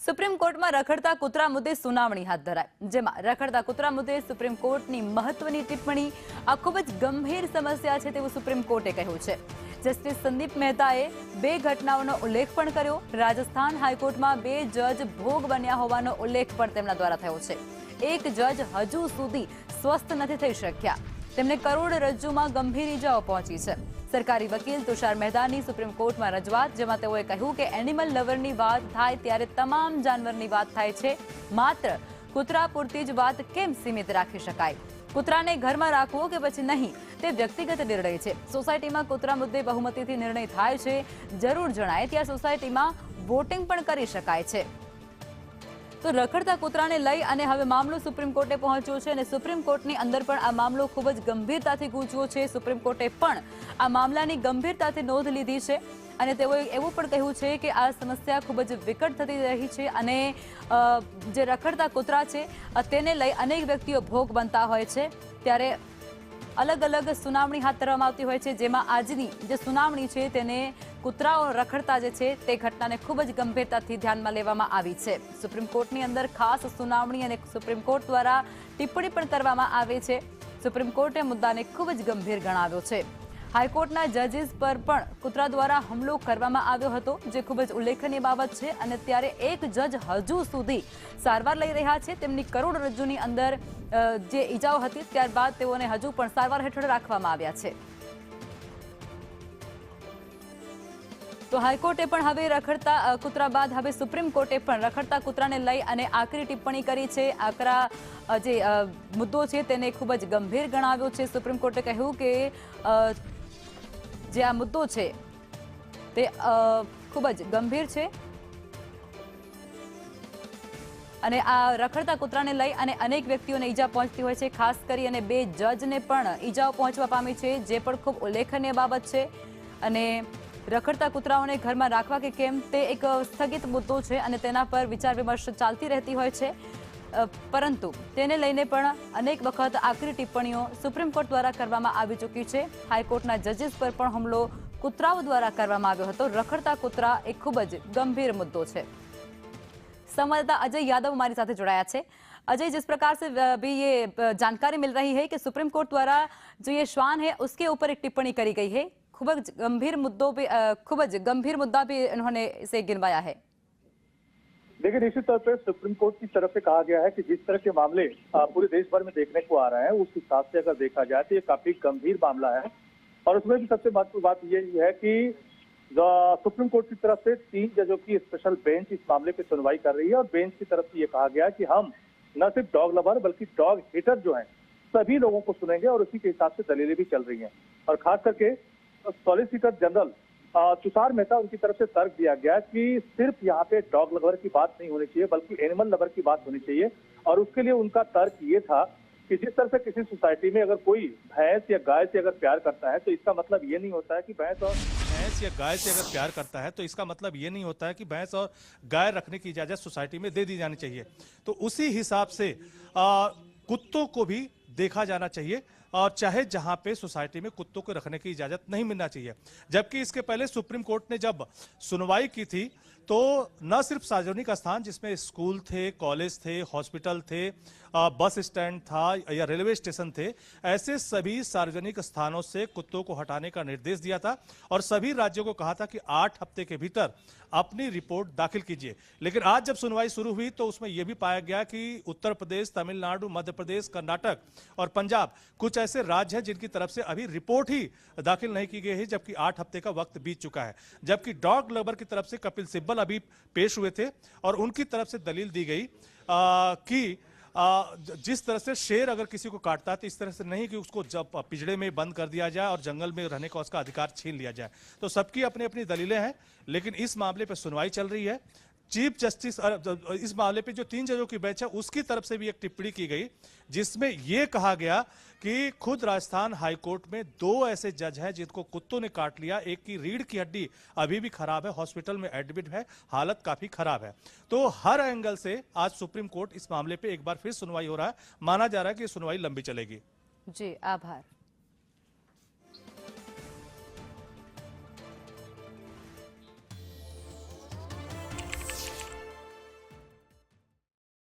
Supreme કોર્ટમાં રખડતા કૂતરા મુદ્દે સુનાવણી હાથ ધરાઈ, જેમાં રખડતા કૂતરા મુદ્દે સુપ્રીમ કોર્ટની મહત્વની ટિપ્પણી આ ખૂબ જ ગંભીર સમસ્યા છે તેવું સુપ્રીમ કોર્ટે કહ્યું છે। જસ્ટિસ સંદીપ મહેતાએ બે ઘટનાઓનો ઉલ્લેખ પણ કર્યો। રાજસ્થાન હાઈકોર્ટમાં બે જજ ભોગ બન્યા હોવાનો ઉલ્લેખ પણ તેમના દ્વારા થયો છે। એક જજ હજુ સુધી સ્વસ્થ નથી થઈ શક્યા, તેમને કરોડરજ્જુમાં ગંભીર ઈજાઓ પહોંચી છે। सरकारी वकील तुषार मेहतानी सुप्रीम कोर्ट में रजूआत, जेमां तेओए कह्युं कि एनिमल लवरनी वात थाय त्यारे तमाम जानवरनी वात थाय छे, मात्र कूतरा पूरती ज वात केम सीमित राखी शकाय? कूतराने घरमां राखवो के पछी नहीं ते व्यक्तिगत निर्णय छे। सोसायटीमां कूतरा मुद्दे बहुमतीथी निर्णय थाय छे, जरूर जणाय त्यां सोसायटीमां वोटिंग पण करी शकाय छे। तो रखड़ता कूतराने लई अने हवे मामलो सुप्रीम कोर्टे पहोंच्यो छे अने सुप्रीम कोर्टनी अंदर पण आ मामलो खूब ज गंभीरताथी गूंचव्यो छे। सुप्रीम कोर्टे पण आ मामलानी गंभीरताथी नोंध लीधी छे अने तेओए एवुं पण कह्युं छे कि आ समस्या खूब ज विकट थती रही छे अने जे रखड़ता कूतरा छे तेने लई अनेक व्यक्तिओ भोग बनता होय छे, त्यारे अलग अलग सुनावणी हाथ धरवामां आवती होय छे, जेमां आजनी जे सुनावणी छे तेने कूतराओ रखड़ता जे छे ते घटनाने खूब ज गंभीरताथी ध्यानमां लेवामां आवी छे। सुप्रीम कोर्टनी अंदर खास सुनावणी अने सुप्रीम कोर्ट द्वारा टिप्पणी पण करवामां आवे छे। सुप्रीम कोर्टे मुद्दाने खूब ज गंभीर गणाव्यो छे। हाईकोर्टना जजीस पर पण कूतरा द्वारा हमलो करवामां आव्यो हतो, जे खूब ज उल्लेखनीय बाबत छे अने त्यारे एक जज हजू सुधी सारवार लई रह्या छे। तेमनी करोड़रज्जुनी अंदर जे ईजाओ हती त्यारबाद तेओने हजू पण सारवार हेठळ राखवामां आव्या छे। तो हाईकोर्टे पण हवे रखड़ता कूतरा बाद हवे सुप्रीम कोर्टे पण रखड़ता कूतराने लई अने आकरी टिप्पणी करी छे। आकरा जे मुद्दो छे तेने खूब ज गंभीर गणाव्यो छे। सुप्रीम कोर्टे कह्युं के जे आ मुद्दो छे ते खूब ज गंभीर छे अने आ रखड़ता कूतराने लई अने अनेक व्यक्तिओने ईजा पहोंचती होय छे। खास करी अने बे जजने पण ईजाओ पहोंचवा पामी छे, जे पण खूब उल्लेखनीय बाबत छे। अने रखड़ता कूतराओने घरमां राखवा के केम ते एक स्थगित मुद्दो छे अने तेना पर विचार विमर्श चालती रहती होय छे, परंतु तेने लईने पण अनेक वखत आकरी टिप्पणीओ सुप्रीम कोर्ट द्वारा करवामां आवी चूकी छे। हाईकोर्टना जजीस पर पण हमलो कूतराओ द्वारा करवामां आव्यो हतो। रखड़ता कूतरा एक खूब ज गंभीर मुद्दो छे। संवाददाता अजय यादव हमारे साथ जुड़ाया है। अजय, जिस प्रकार से भी ये जानकारी मिल रही है कि सुप्रीम कोर्ट द्वारा जो ये श्वान है उसके ऊपर एक टिप्पणी करी गई है, खूब गंभीर मुद्दों पे खूब गंभीर मुद्दा भी इन्होंने इसे गिनवाया है। देखिए, निश्चित तौर पर सुप्रीम कोर्ट की तरफ से कहा गया है कि जिस तरह के मामले पूरे देश भर में देखने को आ रहे हैं, उस हिसाब से अगर देखा जाए तो ये काफी गंभीर मामला है। और उसमें भी सबसे महत्वपूर्ण बात यही है कि सुप्रीम कोर्ट की तरफ से 3 जजों की स्पेशल बेंच इस मामले पे सुनवाई कर रही है। और बेंच की तरफ से ये कहा गया कि हम न सिर्फ डॉग लवर बल्कि डॉग हेटर जो हैं सभी लोगों को सुनेंगे और उसी के हिसाब से दलीलें भी चल रही हैं। और खास करके सॉलिसिटर जनरल तुषार मेहता, उनकी तरफ से तर्क दिया गया कि सिर्फ यहाँ पे डॉग लवर की बात नहीं होनी चाहिए बल्कि एनिमल लवर की बात होनी चाहिए। और उसके लिए उनका तर्क ये था कि जिस तरह से किसी सोसाइटी में अगर कोई भैंस या गाय से अगर प्यार करता है तो इसका मतलब ये नहीं होता है कि भैंस या गाय से अगर प्यार करता है तो इसका मतलब ये नहीं होता है कि भैंस और गाय रखने की इजाजत सोसाइटी में दे दी जानी चाहिए। तो उसी हिसाब से कुत्तों को भी देखा जाना चाहिए और चाहे जहां पे सोसाइटी में कुत्तों को रखने की इजाजत नहीं मिलना चाहिए। जबकि इसके पहले सुप्रीम कोर्ट ने जब सुनवाई की थी तो न सिर्फ सार्वजनिक स्थान जिसमें स्कूल थे, कॉलेज थे, हॉस्पिटल थे, बस स्टैंड था या रेलवे स्टेशन थे, ऐसे सभी सार्वजनिक स्थानों से कुत्तों को हटाने का निर्देश दिया था और सभी राज्यों को कहा था कि 8 हफ्ते के भीतर अपनी रिपोर्ट दाखिल कीजिए। लेकिन आज जब सुनवाई शुरू हुई तो उसमें यह भी पाया गया कि उत्तर प्रदेश, तमिलनाडु, मध्य प्रदेश, कर्नाटक और पंजाब कुछ ऐसे राज्य हैं जिनकी तरफ से अभी रिपोर्ट ही दाखिल नहीं की गई है, जबकि 8 हफ्ते का वक्त बीत चुका है। जबकि डॉग लवर की तरफ से कपिल सिब्बल अभी पेश हुए थे और उनकी तरफ से दलील दी गई कि जिस तरह से शेर अगर किसी को काटता है तो इस तरह से नहीं कि उसको जब पिंजड़े में बंद कर दिया जाए और जंगल में रहने का उसका अधिकार छीन लिया जाए। तो सबकी अपनी अपनी दलीलें हैं, लेकिन इस मामले पर सुनवाई चल रही है। चीफ जस्टिस इस मामले पे जो 3 जजों की बेंच है उसकी तरफ से भी एक टिप्पणी की गई जिसमें यह कहा गया कि खुद राजस्थान हाईकोर्ट में 2 ऐसे जज हैं जिनको कुत्तों ने काट लिया। एक की रीढ़ की हड्डी अभी भी खराब है, हॉस्पिटल में एडमिट है, हालत काफी खराब है। तो हर एंगल से आज सुप्रीम कोर्ट इस मामले पे एक बार फिर सुनवाई हो रहा है। माना जा रहा है कि सुनवाई लंबी चलेगी। जी, आभार।